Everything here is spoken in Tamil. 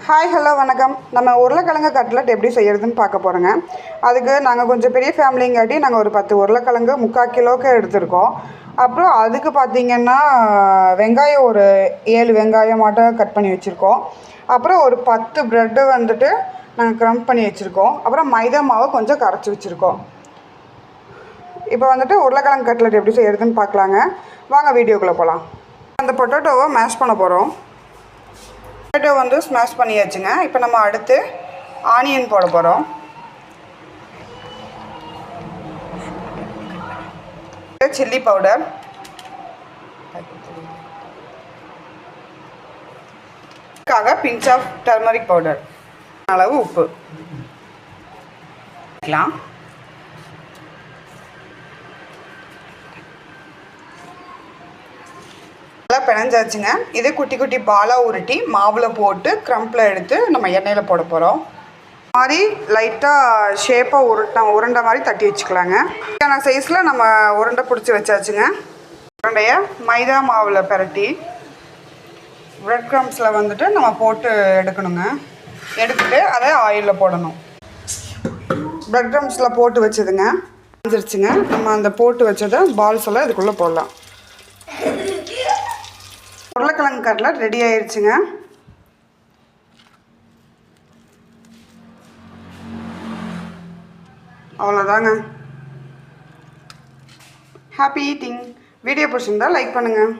ஹாய் ஹலோ வணக்கம். நம்ம உருளைக்கிழங்கு கட்லட் எப்படி செய்கிறதுன்னு பார்க்க போகிறோங்க. அதுக்கு நாங்கள் கொஞ்சம் பெரிய ஃபேமிலிங்காட்டி நாங்கள் ஒரு 10 உருளைக்கிழங்கு 3/4 கிலோவுக்கு எடுத்திருக்கோம். அப்புறம் அதுக்கு பார்த்திங்கன்னா வெங்காயம் ஒரு 7 வெங்காயம் மட்டும் கட் பண்ணி வச்சுருக்கோம். அப்புறம் ஒரு 10 ப்ரெட்டு வந்துட்டு நாங்கள் க்ரம்ப் பண்ணி வச்சுருக்கோம். அப்புறம் மைதா மாவை கொஞ்சம் கரைச்சி வச்சுருக்கோம். இப்போ வந்துட்டு உருளைக்கிழங்கு கட்லட் எப்படி செய்கிறதுன்னு பார்க்கலாங்க. வாங்க வீடியோக்குள்ளே போகலாம். அந்த பொட்டேட்டோவை மேஷ் பண்ண போகிறோம். பொட்டேட்டோ வந்து ஸ்மாஷ் பண்ணியாச்சுங்க. இப்போ நம்ம அடுத்து ஆனியன் போட போகிறோம். Chilli powder, pinch of turmeric powder, அளவு உப்பு வைக்கலாம். நல்லா பிணைஞ்சாச்சுங்க. இது குட்டி குட்டி பாலாக உருட்டி மாவில் போட்டு க்ரம்பில் எடுத்து நம்ம எண்ணெயில் போட போகிறோம். மாதிரி லைட்டாக ஷேப்பாக உருண்டை மாதிரி தட்டி வச்சுக்கலாங்க. இதுக்கான சைஸில் நம்ம உருண்டை பிடிச்சி வச்சாச்சுங்க. உருண்டையை மைதா மாவில் பரட்டி ப்ரெட் க்ரம்ஸில் வந்துட்டு நம்ம போட்டு எடுக்கணுங்க. எடுத்துகிட்டு அதை ஆயிலில் போடணும். ப்ரெட் க்ரம்ஸில் போட்டு வச்சதுங்க வந்துருச்சுங்க. நம்ம அந்த போட்டு வச்சதை பால்ஸ் எல்லாம் இதுக்குள்ளே போடலாம். உருளைக்கிழங்கு கட்லட் ரெடி ஆயிடுச்சுங்க. அவ்வளோதாங்க. Happy eating. வீடியோ பிடிச்சிருந்தா லைக் பண்ணுங்கள்.